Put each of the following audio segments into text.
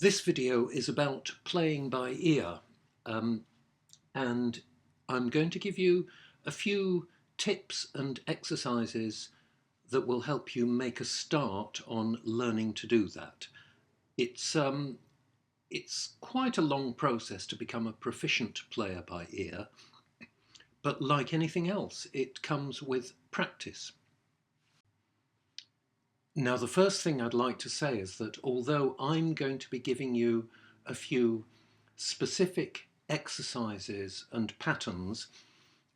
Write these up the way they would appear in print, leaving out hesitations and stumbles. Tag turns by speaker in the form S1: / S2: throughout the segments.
S1: This video is about playing by ear, and I'm going to give you a few tips and exercises that will help you make a start on learning to do that. It's quite a long process to become a proficient player by ear, but like anything else, it comes with practice. Now, the first thing I'd like to say is that although I'm going to be giving you a few specific exercises and patterns,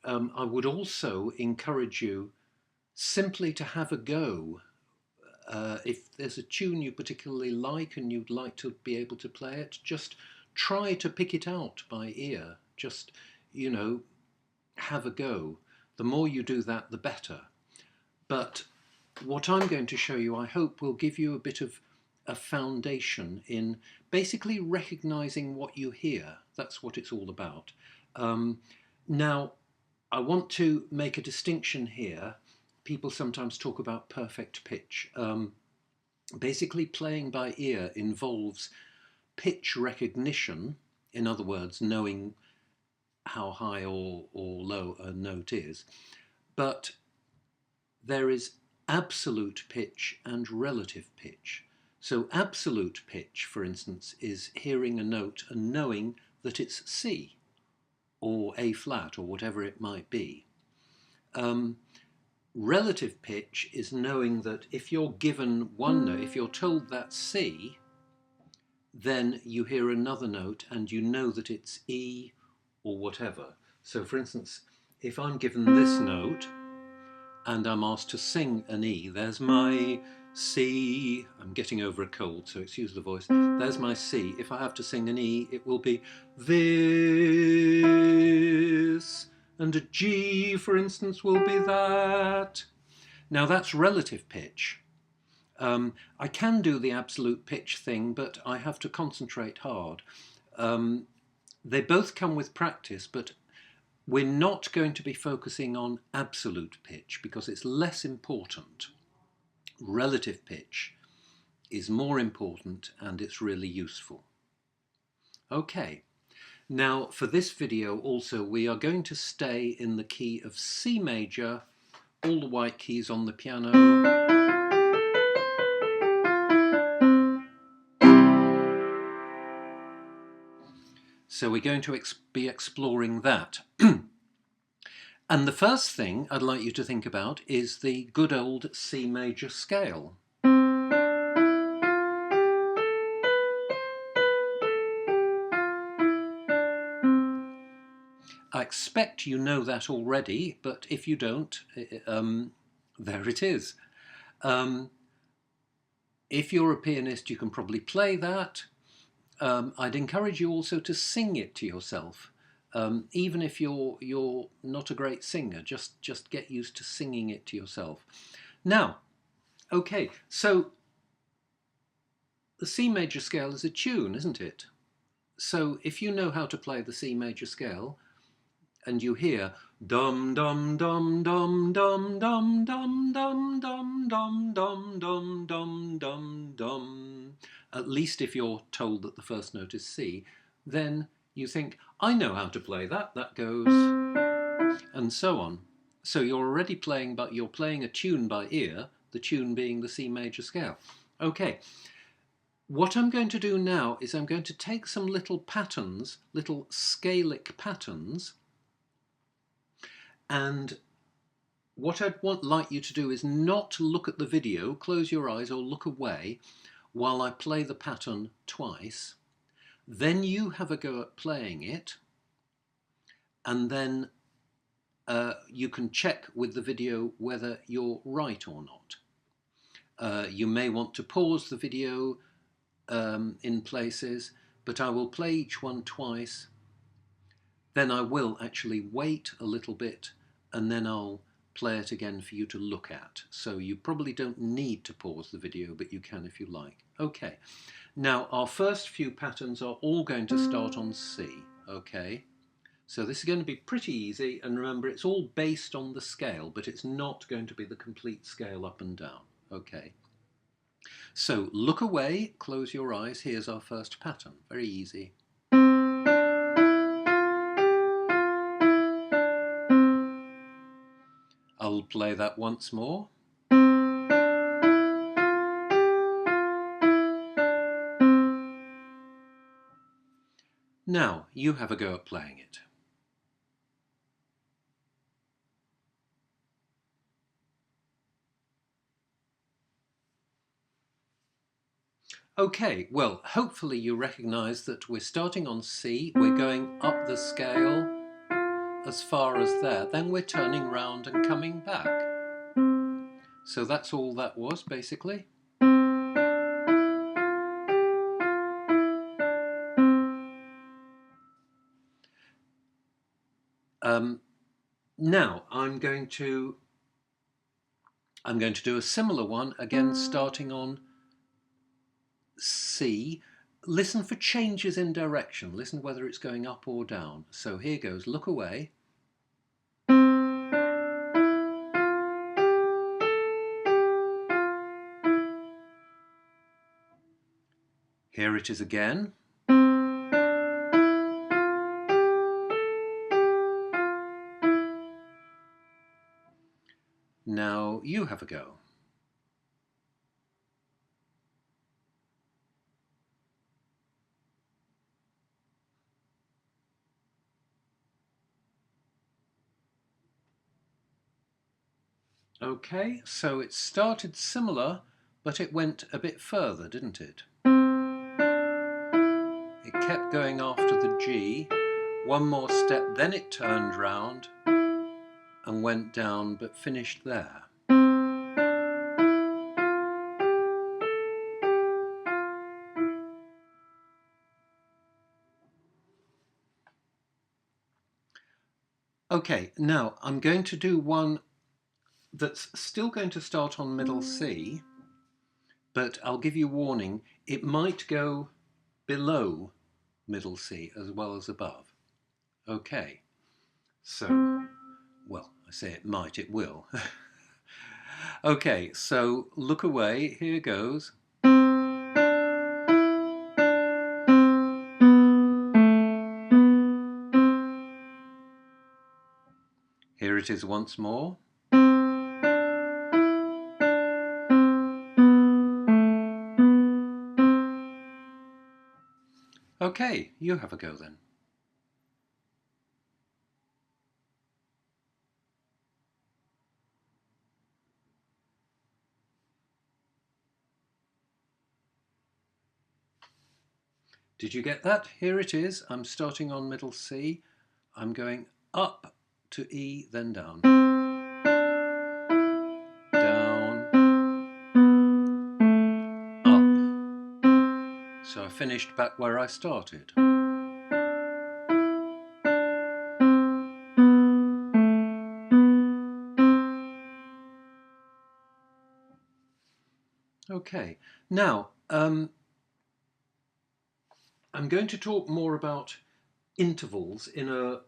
S1: I would also encourage you simply to have a go. If there's a tune you particularly like and you'd like to be able to play it, just try to pick it out by ear. Just, have a go. The more you do that, the better. But what I'm going to show you, I hope, will give you a bit of a foundation in basically recognizing what you hear. That's what it's all about. Now, I want to make a distinction here. People sometimes talk about perfect pitch. Basically, playing by ear involves pitch recognition, in other words, knowing how high or low a note is, but there is absolute pitch and relative pitch. So absolute pitch, for instance, is hearing a note and knowing that it's C or A flat or whatever it might be. Relative pitch is knowing that if you're given one note, if you're told that's C, then you hear another note and you know that it's E or whatever. So for instance, if I'm given this note and I'm asked to sing an E, there's my C. I'm getting over a cold, so excuse the voice. There's my C. If I have to sing an E, it will be this, and a G, for instance, will be that. Now that's relative pitch. I can do the absolute pitch thing, but I have to concentrate hard. They both come with practice, but we're not going to be focusing on absolute pitch because it's less important. Relative pitch is more important and it's really useful. Okay, now for this video also we are going to stay in the key of C major, all the white keys on the piano. So we're going to be exploring that. And the first thing I'd like you to think about is the good old C major scale. I expect you know that already, but if you don't, there it is. If you're a pianist, you can probably play that. I'd encourage you also to sing it to yourself. Even if you're not a great singer, just get used to singing it to yourself. Now, okay, so the C major scale is a tune, isn't it? So if you know how to play the C major scale, and you hear dum dum dum dum dum dum dum dum dum dum dum dum dum dum dum, at least if you're told that the first note is C, then you think, I know how to play that, that goes, and so on. So you're already playing, but you're playing a tune by ear, the tune being the C major scale. Okay, what I'm going to do now is I'm going to take some little patterns, little scalic patterns, and what I'd like you to do is not look at the video, close your eyes or look away while I play the pattern twice. Then you have a go at playing it, and then you can check with the video whether you're right or not. You may want to pause the video in places, but I will play each one twice. Then I will actually wait a little bit and then I'll play it again for you to look at. So you probably don't need to pause the video, but you can if you like. Okay, now our first few patterns are all going to start on C, okay? So this is going to be pretty easy, and remember it's all based on the scale, but it's not going to be the complete scale up and down, okay? So look away, close your eyes. Here's our first pattern. Very easy. I'll play that once more. Now you have a go at playing it. Okay, well, hopefully you recognise that we're starting on C, we're going up the scale as far as there, then we're turning round and coming back. So that's all that was, basically. Now I'm going to do a similar one, again starting on C. Listen for changes in direction. Listen whether it's going up or down. So here goes, look away. Here it is again. Now you have a go. Okay, so it started similar, but it went a bit further, didn't it? It kept going after the G, one more step, then it turned round and went down, but finished there. Okay, now I'm going to do one that's still going to start on middle C, but I'll give you warning, it might go below middle C as well as above. Okay, so, well, I say it might, it will. Okay, so look away, here goes. Here it is once more. Okay, you have a go then. Did you get that? Here it is. I'm starting on middle C. I'm going up to E, then down. Down. Up. So I finished back where I started. Okay, now I'm going to talk more about intervals in a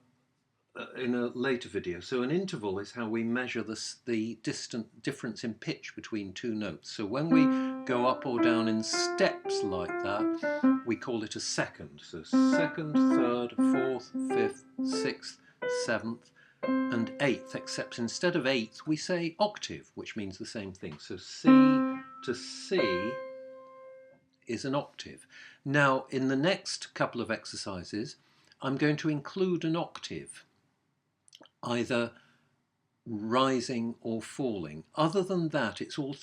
S1: later video. So an interval is how we measure the difference in pitch between two notes. So when we go up or down in steps like that, we call it a second. So second, third, fourth, fifth, sixth, seventh, and eighth, except instead of eighth we say octave, which means the same thing. So C to C is an octave. Now in the next couple of exercises I'm going to include an octave, either rising or falling. Other than that, it's all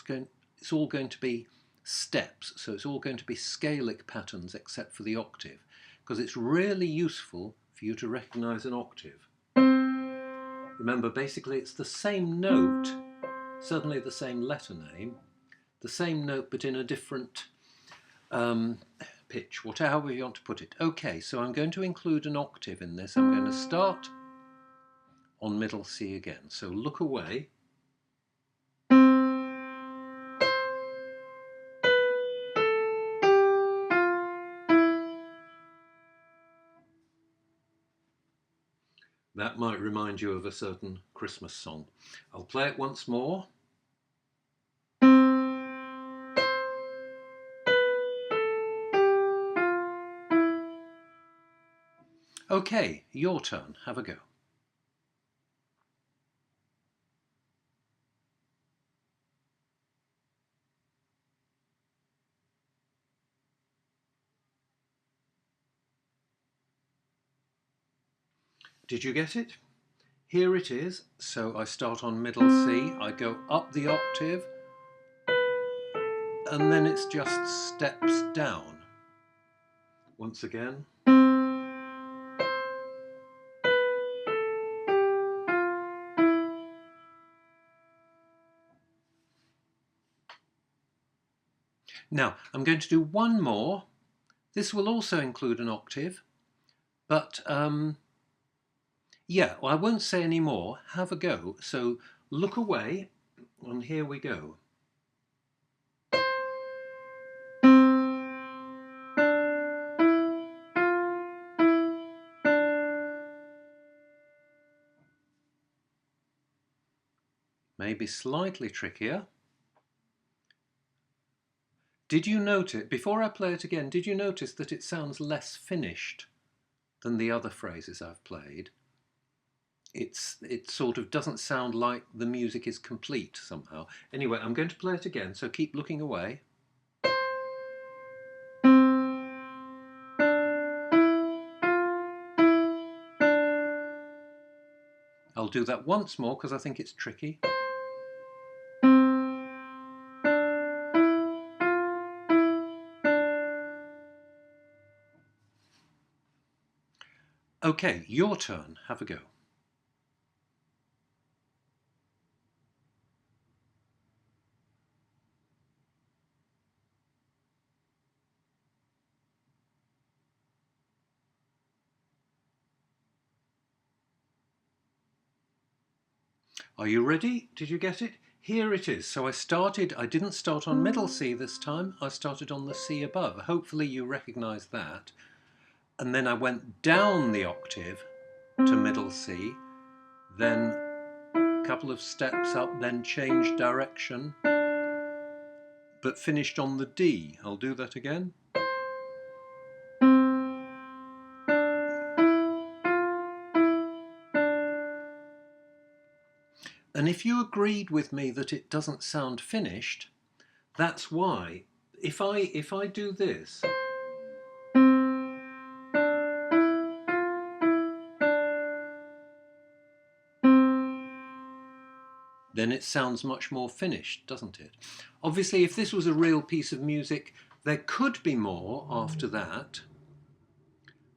S1: going to be steps, so it's all going to be scalic patterns except for the octave, because it's really useful for you to recognize an octave. Remember, basically it's the same note, certainly the same letter name, the same note but in a different pitch, whatever you want to put it. Okay, so I'm going to include an octave in this. I'm going to start on middle C again. So look away. That might remind you of a certain Christmas song. I'll play it once more. Okay, your turn. Have a go. Did you get it? Here it is. So I start on middle C, I go up the octave, and then it's just steps down. Once again. Now, I'm going to do one more. This will also include an octave, but yeah, well, I won't say any more. Have a go. So look away, and here we go. Maybe slightly trickier. Did you notice, before I play it again, did you notice that it sounds less finished than the other phrases I've played? It sort of doesn't sound like the music is complete somehow. Anyway, I'm going to play it again, so keep looking away. I'll do that once more because I think it's tricky. Okay, your turn. Have a go. Are you ready? Did you get it? Here it is. So I didn't start on middle C this time, I started on the C above. Hopefully you recognise that. And then I went down the octave to middle C, then a couple of steps up, then changed direction, but finished on the D. I'll do that again. And if you agreed with me that it doesn't sound finished, that's why. If I do this, then it sounds much more finished, doesn't it? Obviously, if this was a real piece of music, there could be more after that.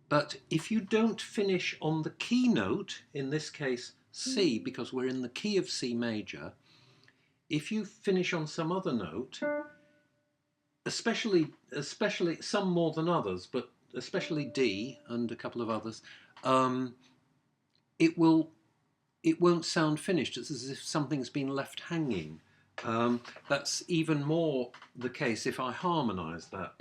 S1: But if you don't finish on the key note, in this case C, because we're in the key of C major, if you finish on some other note, especially some more than others, but especially D and a couple of others, it won't sound finished. It's as if something's been left hanging. That's even more the case if I harmonise that.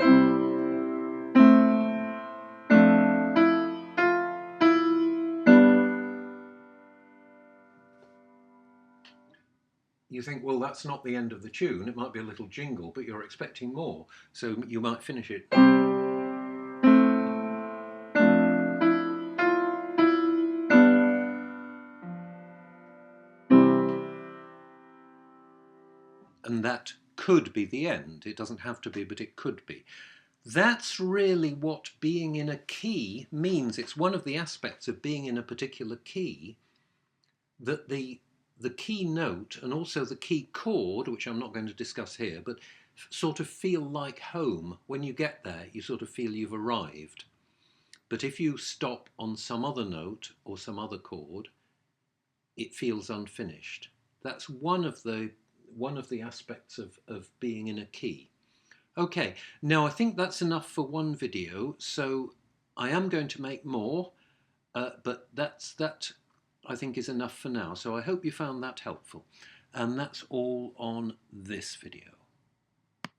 S1: You think, well, that's not the end of the tune. It might be a little jingle, but you're expecting more. So you might finish it. And that could be the end. It doesn't have to be, but it could be. That's really what being in a key means. It's one of the aspects of being in a particular key, that the key note and also the key chord, which I'm not going to discuss here, but sort of feel like home. When you get there, you sort of feel you've arrived. But if you stop on some other note or some other chord, it feels unfinished. That's one of the aspects of being in a key. Okay, now I think that's enough for one video, so I am going to make more, but that I think is enough for now. So I hope you found that helpful. And that's all on this video.